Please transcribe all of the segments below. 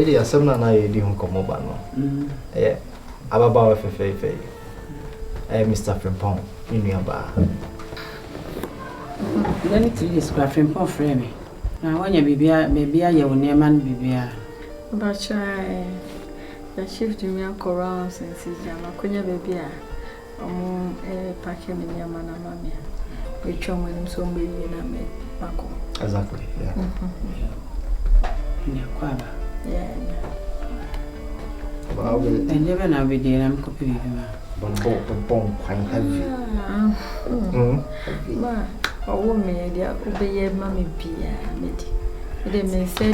we dey asem na di hu komo ba no. Ababa fe. Mr. Frimpong, you know about. Let me tell you this, Frimpong frame. Now when you be I will near man be but try the shift me around since Jama Kunya baby. Packing in your man and mammy. We chum with him so many in a me. Exactly, yeah. Yeah. I never know be there, I'm copying him. Bon, quite heavy. Ma, a woman, dear, obey mammy Pia, Mitty. It may say,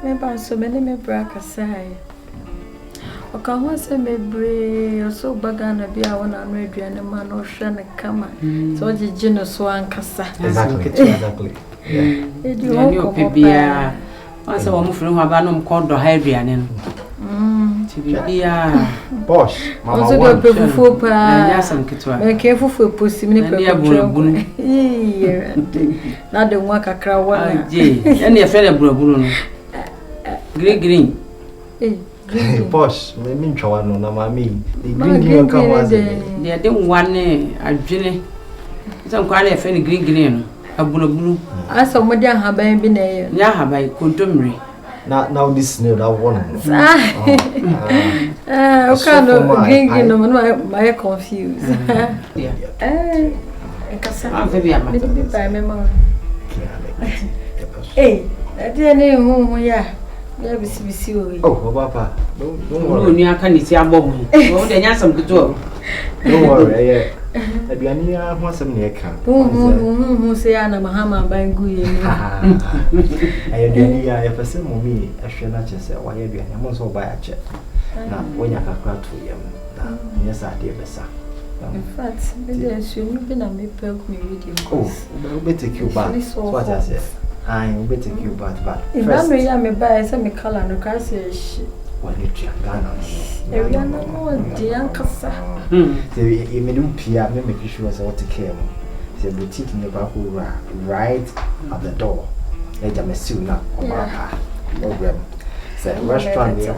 maybe so many may break aside. O can one say me brave or so bagana be a 100 and a man or shan a camera. So the genus one cassa. Exactly. Yeah. You be a once a woman from Habanum called the Hybrian. Bosh, also go before careful for pussy. Not the one a crowd. And your fellow Bruno Green. Bosh, me mean Chawano, na mami. The green come was they didn't want a jelly. Some kind of any green, a blue. I saw Madame Habay been a Yahabai, Contumry. Now this new that one. Kind of green, my confused. I'm very memory. Hey, I didn't know, yeah. Oh, Papa, don't worry, I can't see a bomb. Oh, then you some good job. Don't worry, I be near once a near camp. Who say Anna Mahama by Guy? I had a person of me, I shall not just say, why you be almost all by a check. Now, when you can cry to him, yes, I did, sir. In fact, you've been a me perk me reading. Oh, we'll be take you back. What I said. I will take you back. If I may buy some color and a cassish. What you Ghana? Everyone, dear Cassa. You may do Pia, make sure as what to care. The boutique in the back right at the door. Let them assume now. Program. Say restaurant near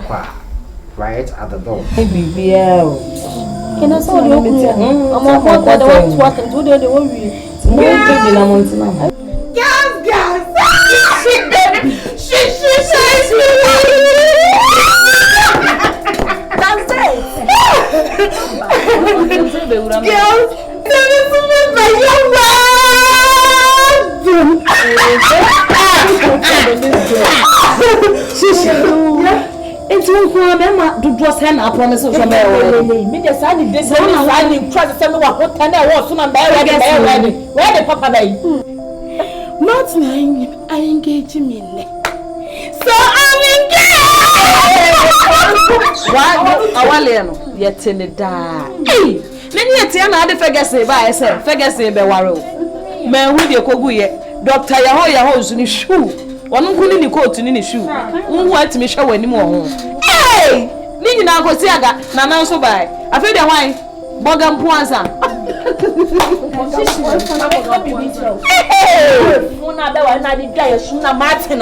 right at the door. And I saw the open. I'm not what I want to walk and do the worry. Girls, it's one for to draw send a promise from me. Just I need this one. I need try to tell me what can I was soon and where the papa bay. Not nine, I engage me. So I'm engaged. What? Our Leon, yet in the dark. Many a tiana had the Ferguson by herself, Ferguson be warrow. Man with your coguye, Doctor Yahoya's in his shoe. One who in the coat in his shoe. Who want me show anymore? Hey! Nina go see I got Nana so by. I feel the wine. Bogam Poinsa. Hey! Mona Bella and I did Suna Martin.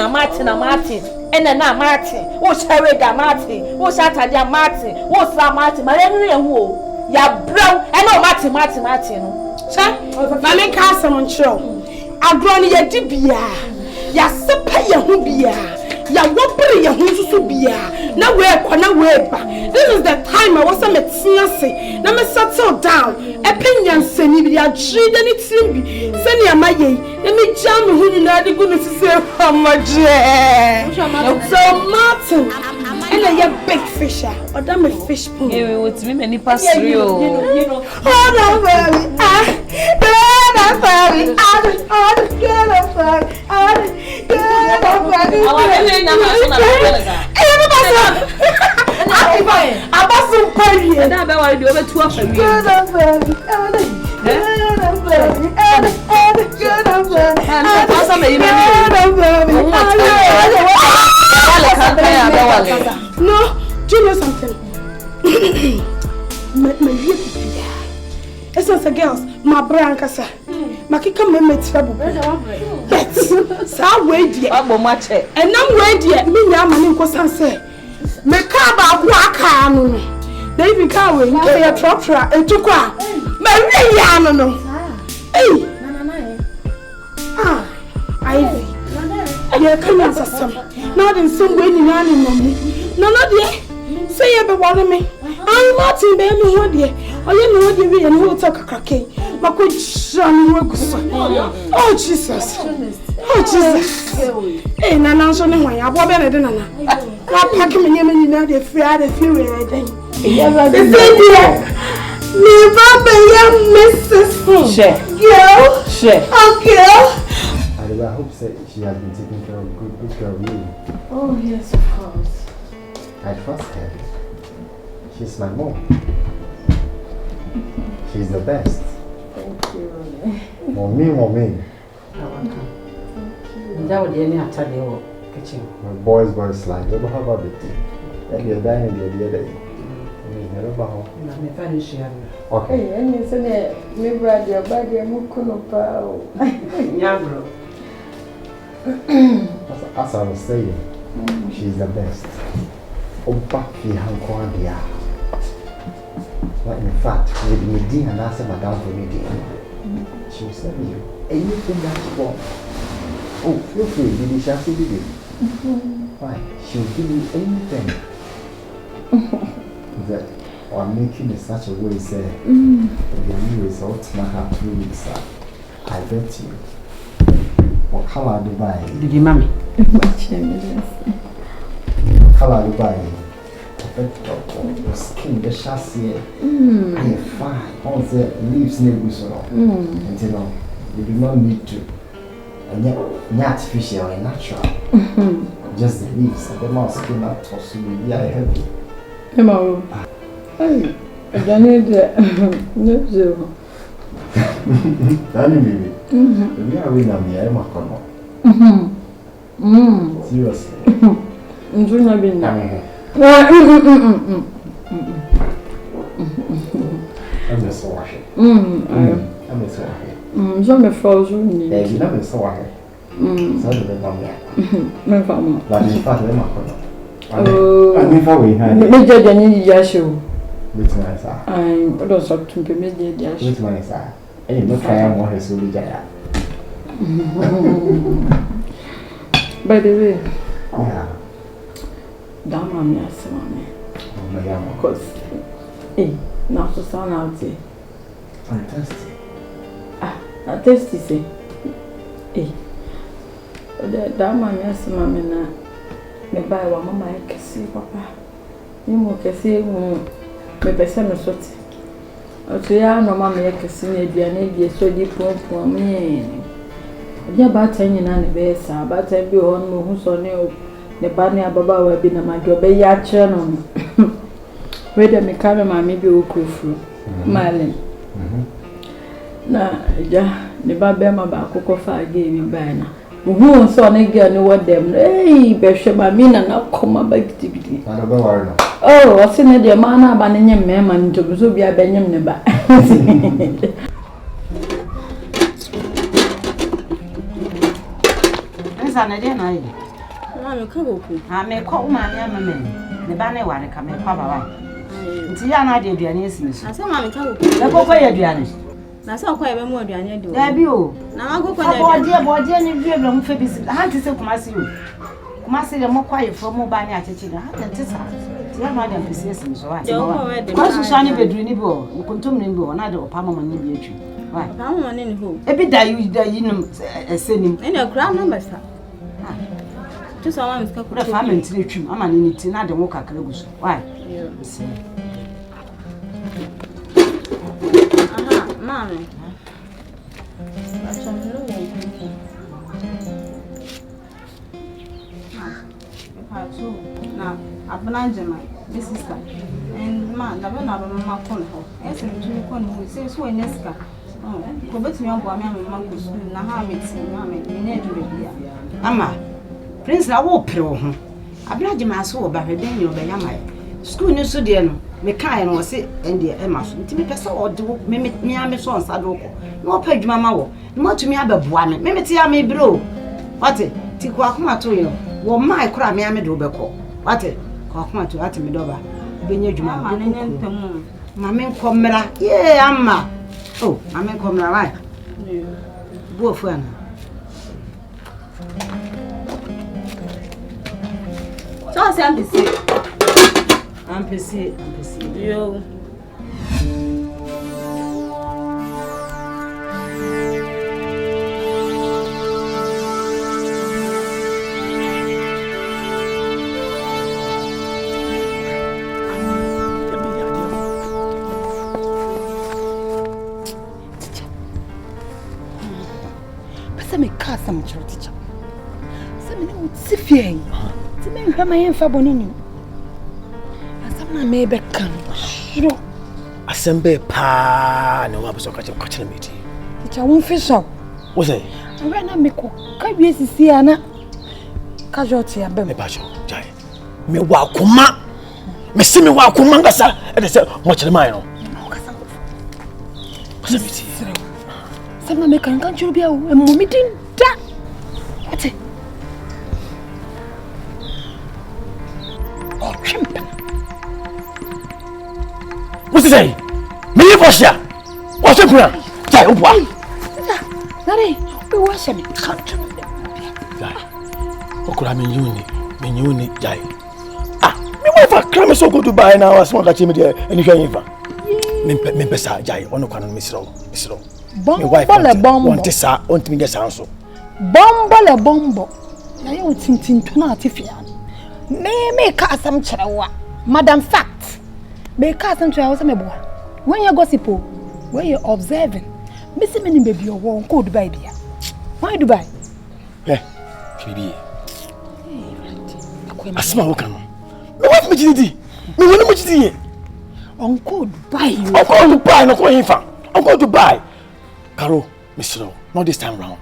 And then now Martin. What's Harriga Martin? What's Saturday Martin? What's that Martin? My enemy and who? Ya brown, I know Martin. Sir, I make her some show. I'm growing ya dibia. Ya sepa ya hubia. Ya wopere ya hususubia. Na we. This is the time I was a medicine. Na me settle down. Opinion seni ya trade anything bi. Seni amaye. Na me jam hu na de go no say amaje. So Martin. And I have big fish, or damn a fish pool. You with me many pass through. You know. Oh no, baby. No, do you know something? My girls, my brancasa. makika meme trouble. Bet. Sa we die. Abomache. Enam we die me nya amane nkosan se. Me ka ba ko aka no no. They even ka we ya trotro entuko a. Me wi ya no no. Hey. Ah. Ivy. Yeah, come on, some. Not in some way, in any moment. No, not yet. Say, you be warning me. I'm not in baby, what dear. Oh, you know, you and who talk a cracky. My good son, oh, Jesus. Oh, Jesus. Hey, Nana, so no way. I bought better than Nana. I'll pack him in your money now, the fear, the fury, I think. Yes, Mrs. Share. Girl. Share. Okay. I hope she has been taking care of good care of you. Oh, yes, of course. I trust her. She's my mom. She's the best. Thank you. Mommy. That would be any Italian kitchen. My boys like, how about the tea? And you're dying the other day. Okay. Hey, and you said, me brother, body, I'm As I was saying, she's the best. Opa Fihankoandia. In fact, with Midi and answer Madame for Midi, she will send you anything that you want. Oh, feel free, Didi shall see you. Why? She will give you anything. That or making in such a way, say, the new results might have 2 weeks. I bet you. What color Dubai? Did you, mommy? Color Dubai. Your skin, the chassis, and fine. All the leaves, neighbors, and you know, you do not need to. And yet, artificial and natural. Just the leaves and the mouse skin that toss you with the heavy. Hello. Hey, I need no zero. Baby. We are winning me. I'm a corner. Seriously. I'm doing a bit now. I'm so washing. I'm so washing. So I'm frozen. Yeah, you never saw her. So I don't know. My family. But in fact, I'm a corner. Oh, I'm if I win. Major Janini Yashu. Which one is that? I'm also to be made Yashu. Which one is that? Hey, look, I am one who's really there. By the way, Yeah. damn, I'm not so many. Oh, my God. Because, eh, not so sound out there. Fantastic. I test you say, eh, damn, I'm not so many. Me buy one mama, I can see papa. You more can see, me by some sort. To ya no mama, I can see a so deep for me. Yeah, about 10 years and the best, about 10 be on who's on the banner Baba will be the my job, a ya channel. Whether me carry my maybe will go through. Marlin. Now, yeah, the Babema Baco fire gave me by now. Who saw a girl know what them? Hey, Besha, my mean and not come back to be. Oh, what's in the man abandoning them and to be a Benjamin never. An idea, I may call my young the banner one come and cover. Tiana did the anism. I said, Mammy, come away, Dianis. That's all quite more than you do. There you. Now I go for dear boy, dear, long fibs. I had to say, Kumasi. Kumasi, the more quiet from mobile attitude. I had to tell her. Dear Madame Persistent, so I was shiny bedroom, you continue, another Palmer in the why? Palmer in who? A bit that you know, sending in a grand number. Just I want to put a family to the tree. I'm an in it, not the walk. Why? Mommy. Now, I've been my sister. And man, I've been my phone. Yes, and you can say so in Nesca. Oh, go back to me on Mamma's school. Now, how it's Amma, Prince, I will pro. I blood my soul by her Daniel by Yamai. School ni so de no me kan no se ende e ma so nti me pese o de me ame so nsa do ko na o pa adwuma ma wo na mo tumi abeboa me te ya me bro wate ti ko akoma to yo wo mai kura me ame do be ko wate ko akoma to ate me do ba benye adwuma ma ne ntamu ma me nkomra ye amma oh ma me nkomra wai bu ofu ana so se ampesi yo me kasam chiro teacher. Some me utsifie. Ti me hwa ma yemfa bonini. Asam na me be kan. Shiro. Asembe pa na wa beso ka chere me ti. Teacher won fi so. Wo say? Awe na me ko. Ka wie sisi ana. Ka joti abem. Me ba jo, jai. Me wa kuma. Me si me wa kuma ngasa. E de se mo chere mai no. Kasa. Kasa me ti. Sama me kan churu bia o mommy din da. Ate. Oh, chimpa. What's it say? Me fosia. What's it plan? Jai o bua. Nare, we wash me. Kan churu bia. Jai. Okura me nyuni jai. Ah, me wa fa kra so go Dubai na wa so ka chimi de eni hwa yin fa. Me pesa jai ono kwa no misiro. Bombo le bombo. Want sa want me get sanso. Bombo le bombo. Ya ye utintin to na atifia. Me ka asam cherewa. Madam fact. Me ka asam cherewa se me boa. When you gossip, when you observing. Me se me ni baby o won ko Dubai bia. Why Dubai? Kibi. Asma wo kan. Me wa me jidi. Me woni mo jidi. Onko Dubai. Onko Dubai no ko hinfa. Onko Dubai. Caro, Mr. Not this time round.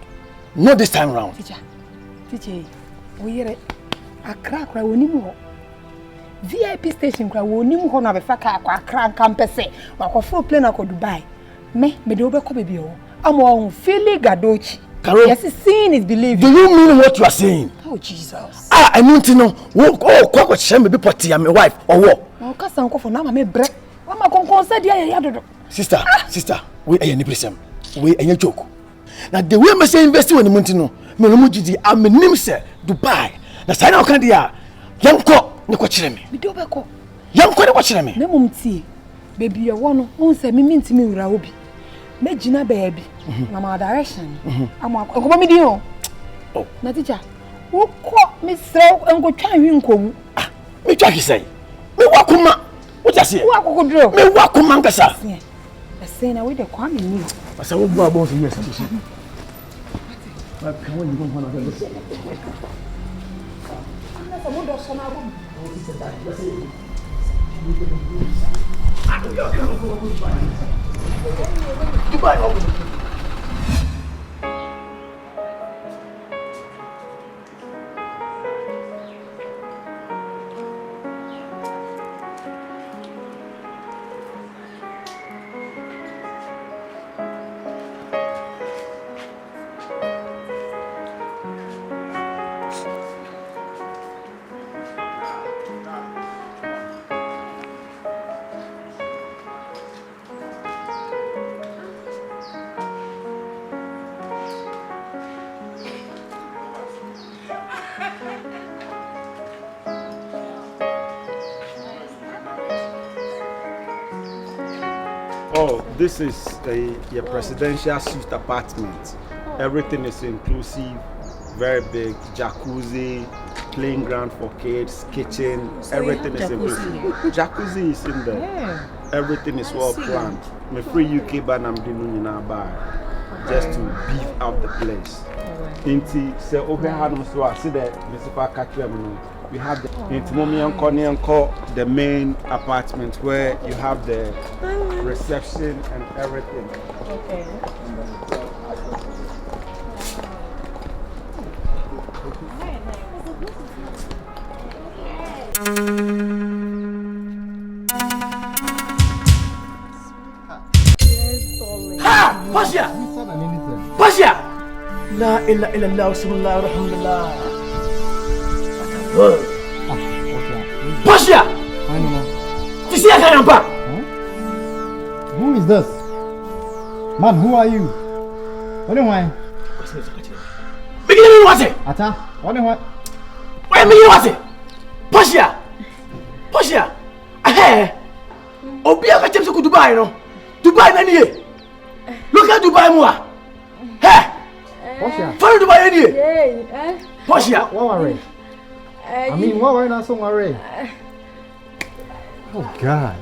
Not this time round. Teacher, we hear Accra kra wonimu ho. VIP station kra wonimu ho na be faka Accra campus wa ko full plane ko Dubai. Me de obekọ baby o. Am on Philly Gadochi. Caro, yes, seeing is believing. Do you mean what you are saying? Oh Jesus. I mean to know. Kwa shame be potty am my wife or what? O kasa nko for na ma me break. Wa ma konkon say dia ya dodo. Sister, we any place we any joke. Now the way me say invest when money no, me no mo gidi am nim say Dubai. Na say na kan dia yanko ne ko kire me. Me do be ko. Yanko ne ko kire me. Na mum tie. Baby e wo no, won say me ntimi wura obi. Me gina baby. Na my direction. Am ko me di o. Oh. Na teacher. Wo ko me srew enko twa hwi nkowu. Ah, me twa ki say. Me wakuma. What you say? Wa kokodro. Me wakuma ngasa. Say na we the kwame ni. Asa wo bu abon so yes. Ma kan won ni gon hono do. Na so mo do so na go. Oh, this is your presidential suite apartment. Everything is inclusive, very big, jacuzzi, playing ground for kids, kitchen, everything is inclusive. Jacuzzi is in there. Yeah. Everything is well planned. My free UK ban I'm doing in buy just to beef up the place. Inti say over hand so I see the municipal catchment. We have the the main apartment where you have the reception and everything. Okay. La ilaha illallah bismillah alhamdulillah. Pasha! You see I can't back. Who is this? Man, who are you? What am I? Begin what it? Ata, what am I? Why begin what it? Pasha! Pasha! Eh? Obia ka chemse ku Dubai no. Dubai na niye. Look at Dubai mo ah. Hey! Pasha. Follow Dubai niye. Pasha. What worry? I mean, what worry na so worry? Oh God.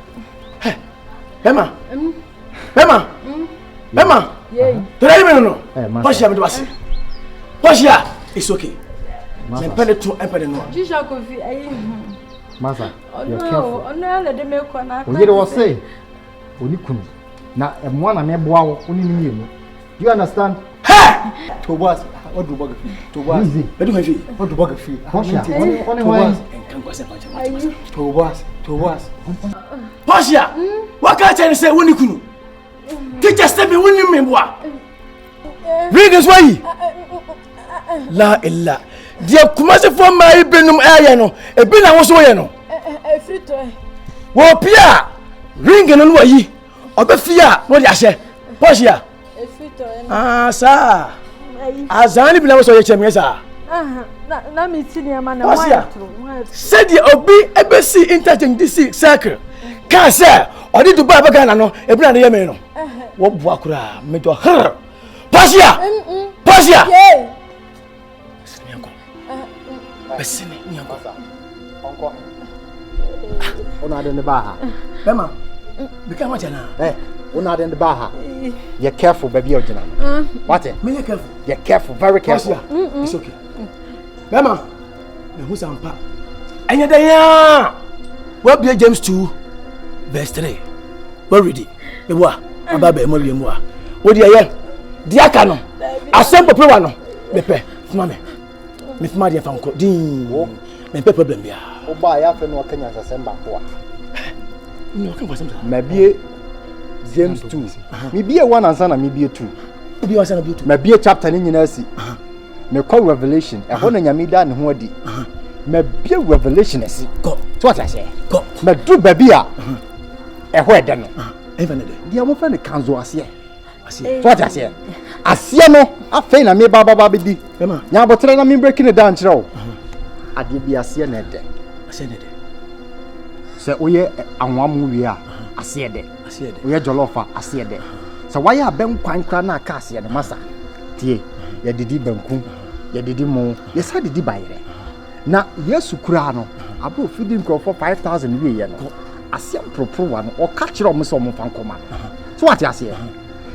Hey. Emma. Emma. Emma. Yeah. Tell me no. Pasha me do ase. Pasha, it's okay. Me pele to empele no. Jisha ko fi ayi. Masa, you're careful. Oh no, let them make one. We get what say. Oni kunu. Na emwa na me boa wo oni ni yemu. Do you understand? Hey! To was what do bug fi? To was. Let me fi. What do bug fi? Pasha. Oni why? To was. Pasha. What can I say when you kunu? Teacher step me when you me boa. Read this way. La illa. Dia kumase fo mai benum aya no. E bi na wo so ye no. Frito. Wo pia. Ring no no yi. Obefia no dia hye. Pasha. Frito. Ah sa. Azani bi na wo so ye chemye sa. Na me ti ni ama na Pasha. Said the obi ebesi interchange this circle. Can say odi Dubai ba Ghana no. E bi na ye me no. Wo bu akura me do her. Pasha. Pasha. Yeah. Besini ni anko. Onko. Ona de ne ba ha. Bema. Bika ma jana. Una de ne ba ha. You're careful, baby ojina. What it? Me careful. You're careful, very careful. It's okay. Bema. Me hu sampa. Anya da ya. What be James 2 verse 3. We read it. E wa aba ba mo wiem wa. Wo di ye. Di aka no. Asem pope wa no. Me pe. Fuma me. Me fuma di fanko. Din. Me pe problem bia. O ba ya fe no Kenya Sasemba ko a. No kan kwasem sa. Ma bie James 2. Me bie 1 ansa na me bie 2. Obi wa sa na bie 2. Ma bie chapter ni nyina si. Me call Revelation. E ho na nyame da ne ho adi. Ma bie Revelation si. Go. So what I say? Go. Ma du baby a. E ho e de no. Even de. Dia mo fa ne kanzo ase. Ase. So what I say? Ase no afei na me baba bedi. Bema. Nya botre na me breaking it down kire o. Ade bi ase na de. Ase de. Se oye anwamu wi a ase de. Ase de. Oye jollofa ase de. Se waye abem kwan kra na aka ase de masa. Tie, ye didi banku, ye didi mo, ye sa didi bayere. Na Yesu kura no, abo feeding crop for 5,000 wi ye no. Ase propro wa no, o ka kire o mo so mo fan koma. So what ase?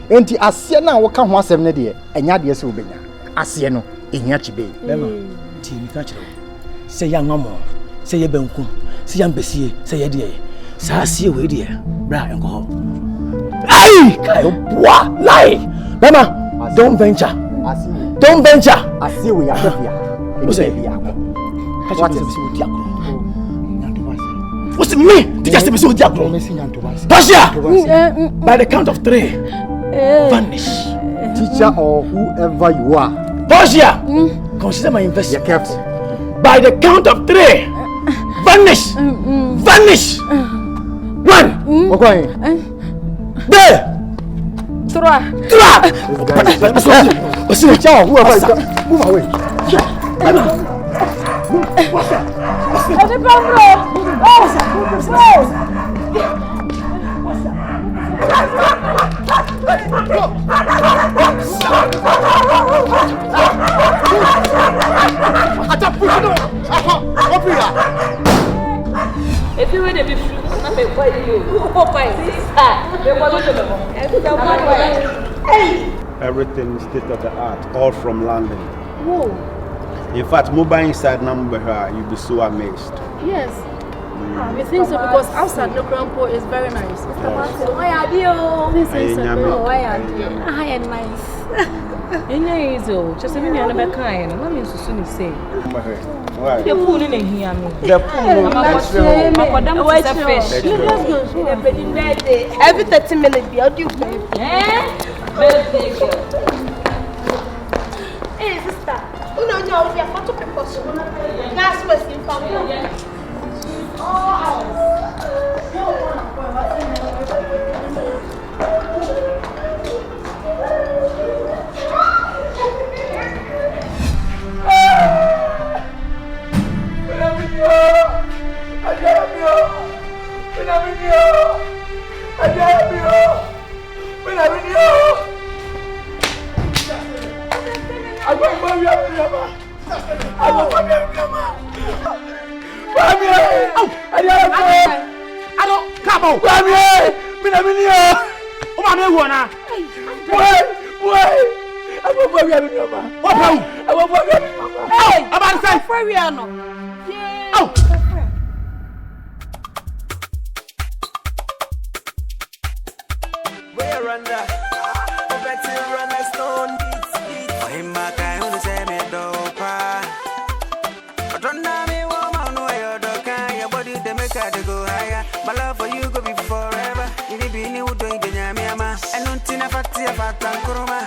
Enti ase na wo ka ho asem ne de, enya de se obenya. Ase no, ehia chibe. Bema. Ti mi ka kire. Se ya nwamo, se ye banku, se ya mbesie, se ye de. Sa ase we de. Bra enko. Ai! Kai boa, lai. Bema. Don't venture. Don't venture. Ase we akafia. What's it? What is What's me? Teacher say me so diagro. Pasha. By the count of 3. Vanish. Teacher or whoever you are. Pasha. Consider my investment. You're careful. By the count of 3. Vanish. Vanish. 1. We're going. There. 3. What's it? Teacher or whoever you are. Move away. If you were to be free, not be quiet, you hope I Everything state of the art, all from London. Whoa. In fact, mobile inside number you'll be so amazed. Yes. We think so because outside the Crampo is very nice. So why are you? This is why are you? I am nice. Enya izo, just even you never kind. What means to soon say? Why? The pool in here, me. The pool. Every 30 minutes, be out you pay. Birthday girl. now we are photo people. That's what's in family. My love for you go be forever. You be new doing the nyame ama. And until I fat ya fat and kuruma.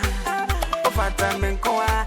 O fat and ben koa.